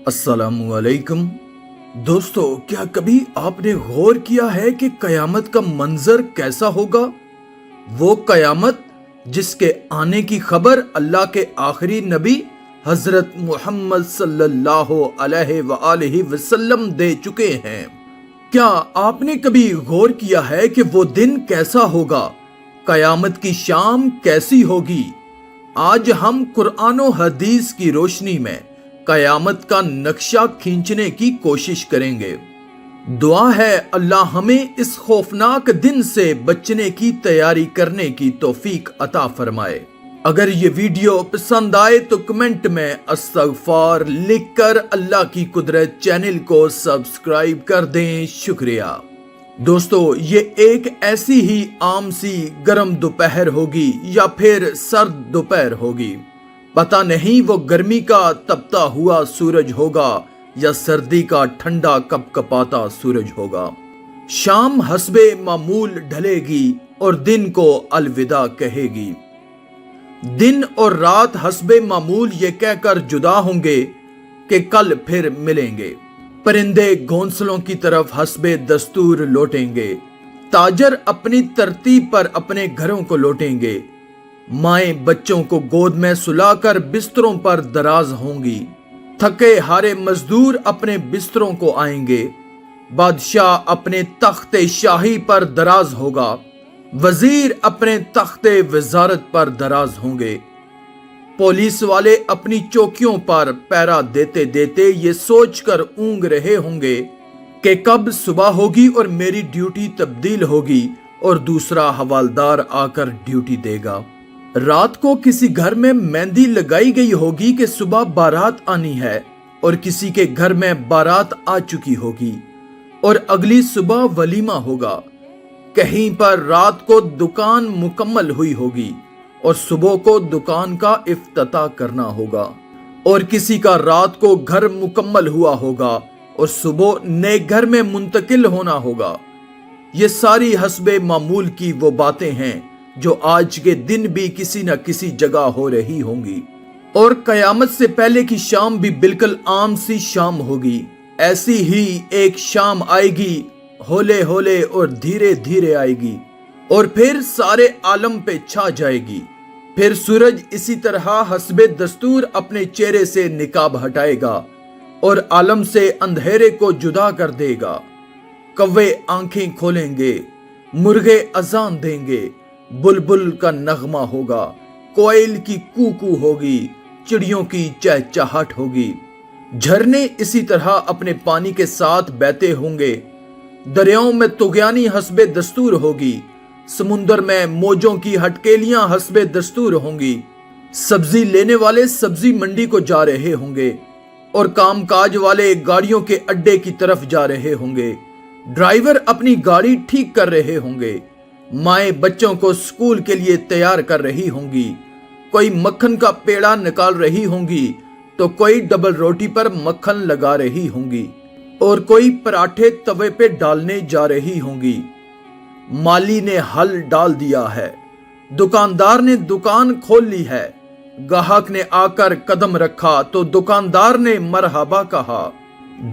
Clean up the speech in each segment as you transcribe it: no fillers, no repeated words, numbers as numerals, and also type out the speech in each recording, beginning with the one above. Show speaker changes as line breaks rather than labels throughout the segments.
अस्सलामुअलैकुम दोस्तों, क्या कभी आपने गौर किया है कि कयामत का मंजर कैसा होगा? वो कयामत जिसके आने की खबर अल्लाह के आखिरी नबी हजरत मोहम्मद सल्लल्लाहु अलैहि वसल्लम दे चुके हैं। क्या आपने कभी गौर किया है कि वो दिन कैसा होगा? कयामत की शाम कैसी होगी? आज हम कुरान और हदीस की रोशनी में कयामत का नक्शा खींचने की कोशिश करेंगे। दुआ है अल्लाह हमें इस खौफनाक दिन से बचने की तैयारी करने की तौफीक अता फरमाए। अगर ये वीडियो पसंद आए तो कमेंट में अस्तगफार लिखकर अल्लाह की कुदरत चैनल को सब्सक्राइब कर दें। शुक्रिया। दोस्तों, ये एक ऐसी ही आम सी गर्म दोपहर होगी या फिर सर्द दोपहर होगी। पता नहीं वो गर्मी का तपता हुआ सूरज होगा या सर्दी का ठंडा कपकपाता सूरज होगा। शाम हस्बे मामूल ढलेगी और दिन को अलविदा कहेगी। दिन और रात हस्बे मामूल ये कहकर जुदा होंगे कि कल फिर मिलेंगे। परिंदे घोंसलों की तरफ हस्बे दस्तूर लौटेंगे। ताजर अपनी तरतीब पर अपने घरों को लौटेंगे। माएं बच्चों को गोद में सुलाकर बिस्तरों पर दराज होंगी। थके हारे मजदूर अपने बिस्तरों को आएंगे। बादशाह अपने तख्ते शाही पर दराज होगा। वजीर अपने तख्ते वजारत पर दराज होंगे। पुलिस वाले अपनी चौकियों पर पहरा देते देते ये सोचकर ऊँग रहे होंगे कि कब सुबह होगी और मेरी ड्यूटी तब्दील होगी और दूसरा हवालदार आकर ड्यूटी देगा। रात को किसी घर में मेहंदी लगाई गई होगी कि सुबह बारात आनी है और किसी के घर में बारात आ चुकी होगी और अगली सुबह वलीमा होगा। कहीं पर रात को दुकान मुकम्मल हुई होगी और सुबह को दुकान का इफ्तिताह करना होगा और किसी का रात को घर मुकम्मल हुआ होगा और सुबह नए घर में मुंतकिल होना होगा। ये सारी हस्बे मामूल की वो बातें हैं जो आज के दिन भी किसी न किसी जगह हो रही होंगी। और कयामत से पहले की शाम भी बिल्कुल आम सी शाम होगी। ऐसी ही एक शाम आएगी, होले होले और धीरे धीरे आएगी और फिर सारे आलम पे छा जाएगी। फिर सूरज इसी तरह हस्बे दस्तूर अपने चेहरे से निकाब हटाएगा और आलम से अंधेरे को जुदा कर देगा। कौवे आंखें खोलेंगे, मुर्गे अजान देंगे, बुलबुल का नगमा होगा, कोयल की कूकू होगी, चिड़ियों की चहचहाट होगी। झरने इसी तरह अपने पानी के साथ बहते होंगे। दरियाओं में तुगयानी हस्बे दस्तूर होगी। समुंदर में मौजों की हटकेलियां हस्बे दस्तूर होंगी। सब्जी लेने वाले सब्जी मंडी को जा रहे होंगे और कामकाज वाले गाड़ियों के अड्डे की तरफ जा रहे होंगे। ड्राइवर अपनी गाड़ी ठीक कर रहे होंगे। माएं बच्चों को स्कूल के लिए तैयार कर रही होंगी। कोई मक्खन का पेड़ा निकाल रही होंगी तो कोई डबल रोटी पर मक्खन लगा रही होंगी और कोई पराठे तवे पे डालने जा रही होंगी। माली ने हल डाल दिया है। दुकानदार ने दुकान खोल ली है। ग्राहक ने आकर कदम रखा तो दुकानदार ने मरहबा कहा।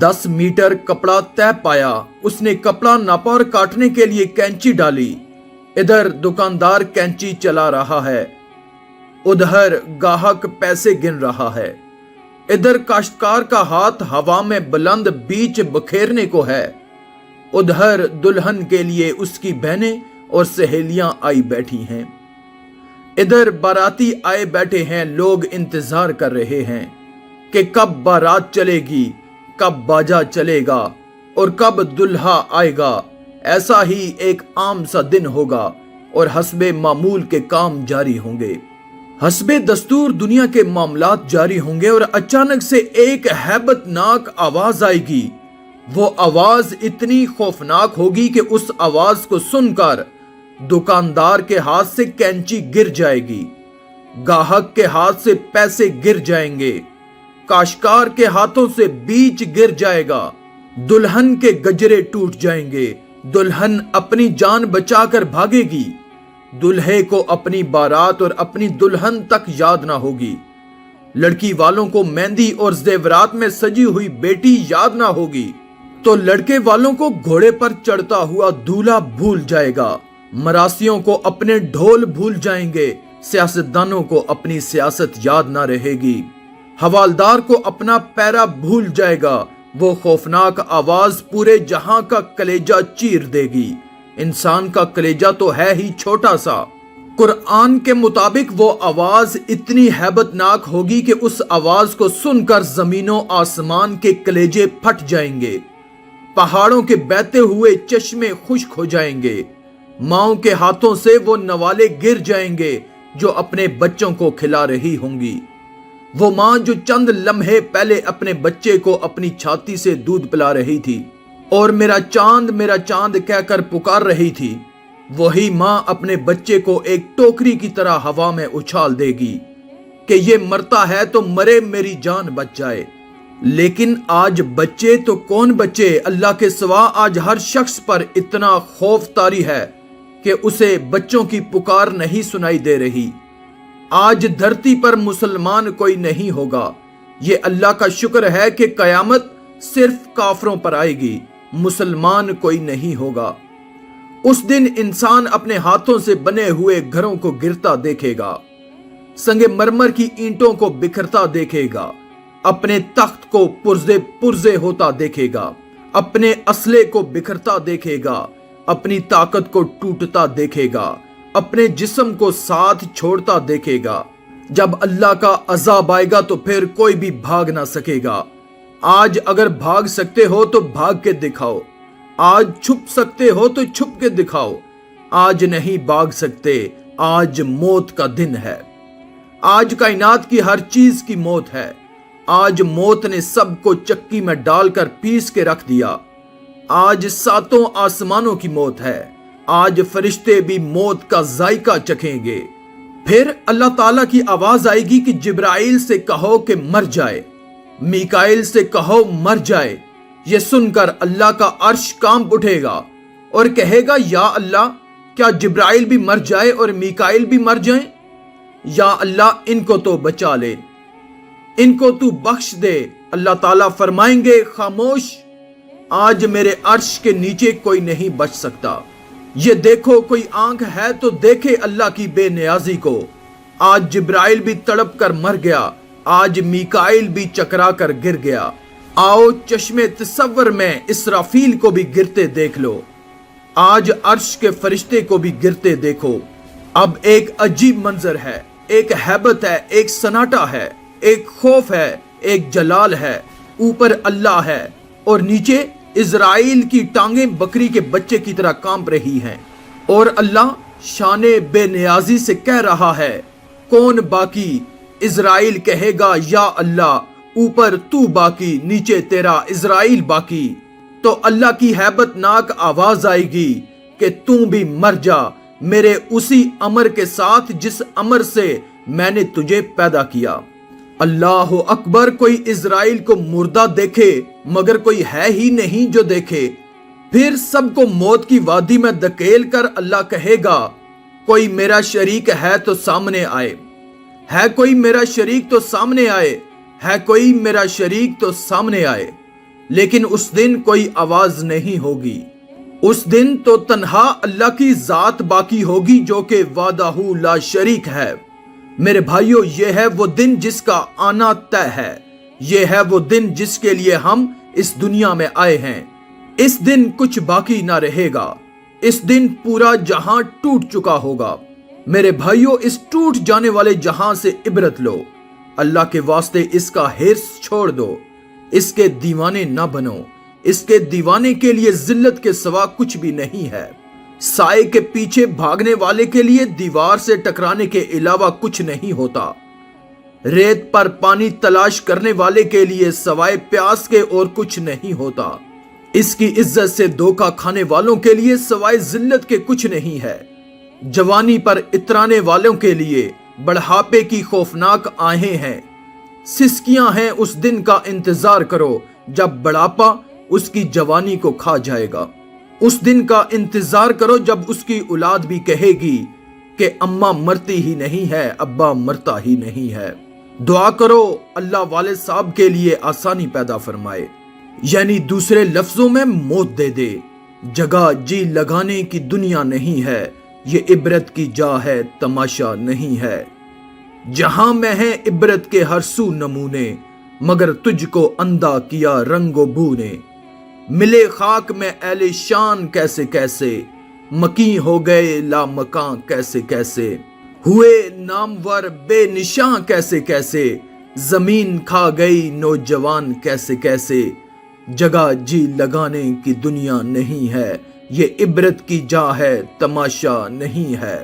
10 मीटर कपड़ा तय पाया। उसने कपड़ा नापा और काटने के लिए कैंची डाली। इधर दुकानदार कैंची चला रहा है, उधर ग्राहक पैसे गिन रहा है। इधर काश्तकार का हाथ हवा में बुलंद बीच बखेरने को है, उधर दुल्हन के लिए उसकी बहनें और सहेलियां आई बैठी हैं। इधर बाराती आए बैठे हैं। लोग इंतजार कर रहे हैं कि कब बारात चलेगी, कब बाजा चलेगा और कब दुल्हा आएगा। ऐसा ही एक आम सा दिन होगा और हस्बे मामूल के काम जारी होंगे। हस्बे दस्तूर दुनिया के मामलात जारी होंगे और अचानक से एक हैबतनाक आवाज आएगी। वो आवाज इतनी खौफनाक होगी कि उस आवाज को सुनकर दुकानदार के हाथ से कैंची गिर जाएगी, ग्राहक के हाथ से पैसे गिर जाएंगे, काश्तकार के हाथों से बीज गिर जाएगा, दुल्हन के गजरे टूट जाएंगे। दुल्हन अपनी जान बचाकर भागेगी। दुल्हे को अपनी बारात और अपनी दुल्हन तक याद ना होगी। लड़की वालों को मेहंदी और जेवरात में सजी हुई बेटी याद ना होगी तो लड़के वालों को घोड़े पर चढ़ता हुआ दूल्हा भूल जाएगा। मरासियों को अपने ढोल भूल जाएंगे, सियासतदानों को अपनी सियासत याद ना रहेगी। हवालदार को अपना पैरा भूल जाएगा, वो खौफनाक आवाज पूरे जहां का कलेजा चीर देगी। इंसान का कलेजा तो है ही छोटा सा, कुरान के मुताबिक वो आवाज इतनी हैबतनाक होगी कि उस आवाज को सुनकर जमीनों आसमान के कलेजे फट जाएंगे, पहाड़ों के बहते हुए चश्मे खुश्क हो जाएंगे, माओं के हाथों से वो नवाले गिर जाएंगे जो अपने बच्चों को खिला रही होंगी। वो मां जो चंद लम्हे पहले अपने बच्चे को अपनी छाती से दूध पिला रही थी और मेरा चांद कहकर पुकार रही थी, वही मां अपने बच्चे को एक टोकरी की तरह हवा में उछाल देगी कि ये मरता है तो मरे, मेरी जान बच जाए। लेकिन आज बच्चे तो कौन बच्चे, अल्लाह के सिवा आज हर शख्स पर इतना खौफ तारी है कि उसे बच्चों की पुकार नहीं सुनाई दे रही। आज धरती पर मुसलमान कोई नहीं होगा। ये अल्लाह का शुक्र है कि कयामत सिर्फ काफरों पर आएगी, मुसलमान कोई नहीं होगा। उस दिन इंसान अपने हाथों से बने हुए घरों को गिरता देखेगा, संगे मरमर की ईंटों को बिखरता देखेगा, अपने तख्त को पुर्जे पुर्जे होता देखेगा, अपने असले को बिखरता देखेगा, अपनी ताकत को टूटता देखेगा, अपने जिस्म को साथ छोड़ता देखेगा। जब अल्लाह का अज़ाब आएगा तो फिर कोई भी भाग ना सकेगा। आज अगर भाग सकते हो तो भाग के दिखाओ, आज छुप सकते हो तो छुप के दिखाओ। आज नहीं भाग सकते, आज मौत का दिन है। आज कायनात की हर चीज की मौत है। आज मौत ने सबको चक्की में डालकर पीस के रख दिया। आज सातों आसमानों की मौत है। आज फरिश्ते भी मौत का जायका चखेंगे। फिर अल्लाह ताला की आवाज आएगी कि जिब्राइल से कहो कि मर जाए, मीकाइल से कहो मर जाए। ये सुनकर अल्लाह का अर्श कांप उठेगा और कहेगा, या अल्लाह, क्या जिब्राइल भी मर जाए और मीकाइल भी मर जाए? या अल्लाह, इनको तो बचा ले, इनको तू बख्श दे। अल्लाह ताला फरमाएंगे, खामोश, आज मेरे अर्श के नीचे कोई नहीं बच सकता। ये देखो, कोई आंख है तो देखे अल्लाह की बेनियाजी को। आज जिब्राइल भी तड़प कर मर गया, आज मीकाइल भी चकरा कर गिर गया। आओ चश्मे तसव्वुर में इसराफील को भी गिरते देख लो, आज अर्श के फरिश्ते को भी गिरते देखो। अब एक अजीब मंजर है, एक हैबत है, एक सन्नाटा है, एक खौफ है, एक जलाल है। ऊपर अल्लाह है और नीचे इजराइल की टांगें बकरी के बच्चे की तरह कांप रही हैं। और अल्लाह शाने बेनियाजी से कह रहा है, कौन बाकी? इजराइल कहेगा, या अल्लाह, ऊपर तू बाकी, नीचे तेरा इजराइल बाकी। तो अल्लाह की हैबतनाक आवाज आएगी कि तू भी मर जा मेरे उसी अमर के साथ जिस अमर से मैंने तुझे पैदा किया। अल्लाह अकबर। कोई इजराइल को मुर्दा देखे मगर कोई है ही नहीं जो देखे। फिर सबको मौत की वादी में धकेल कर अल्लाह कहेगा, कोई मेरा शरीक है तो सामने आए, है कोई मेरा शरीक तो सामने आए, है कोई मेरा शरीक तो सामने आए। लेकिन उस दिन कोई आवाज नहीं होगी। उस दिन तो तन्हा अल्लाह की जात बाकी होगी जो कि वादाहू ला शरीक है। मेरे भाइयों, ये है वो दिन जिसका आना तय है। ये है वो दिन जिसके लिए हम इस दुनिया में आए हैं। इस दिन कुछ बाकी ना रहेगा। इस दिन पूरा जहां टूट चुका होगा। मेरे भाइयों, इस टूट जाने वाले जहां से इबरत लो। अल्लाह के वास्ते इसका हिर्स छोड़ दो, इसके दीवाने ना बनो। इसके दीवाने के लिए जिल्लत के सिवा कुछ भी नहीं है। साए के पीछे भागने वाले के लिए दीवार से टकराने के अलावा कुछ नहीं होता। रेत पर पानी तलाश करने वाले के लिए सवाए प्यास के और कुछ नहीं होता। इसकी इज्जत से धोखा खाने वालों के लिए सवाए जिल्लत के कुछ नहीं है। जवानी पर इतराने वालों के लिए बढ़ापे की खौफनाक आहें हैं। सिसकियां हैं उस दिन का इंतजार करो जब बढ़ापा उसकी जवानी को खा जाएगा। उस दिन का इंतजार करो जब उसकी औलाद भी कहेगी कि अम्मा मरती ही नहीं है, अब्बा मरता ही नहीं है। دعا کرو اللہ والد صاحب کے لیے آسانی پیدا فرمائے، یعنی دوسرے لفظوں میں موت دے دے۔ جگہ جی لگانے کی دنیا نہیں ہے، یہ عبرت کی جا ہے، تماشا نہیں ہے۔ جہاں میں ہے عبرت کے ہر سو نمونے، مگر تجھ کو اندھا کیا رنگ و بو نے۔ ملے خاک میں اہل شان کیسے کیسے، مکیں ہو گئے لا مکان کیسے کیسے۔ ہوئے نامور بے نشاں کیسے کیسے، زمین کھا گئی نوجوان کیسے کیسے۔ جگہ جی لگانے کی دنیا نہیں ہے، یہ عبرت کی جا ہے، تماشا نہیں ہے۔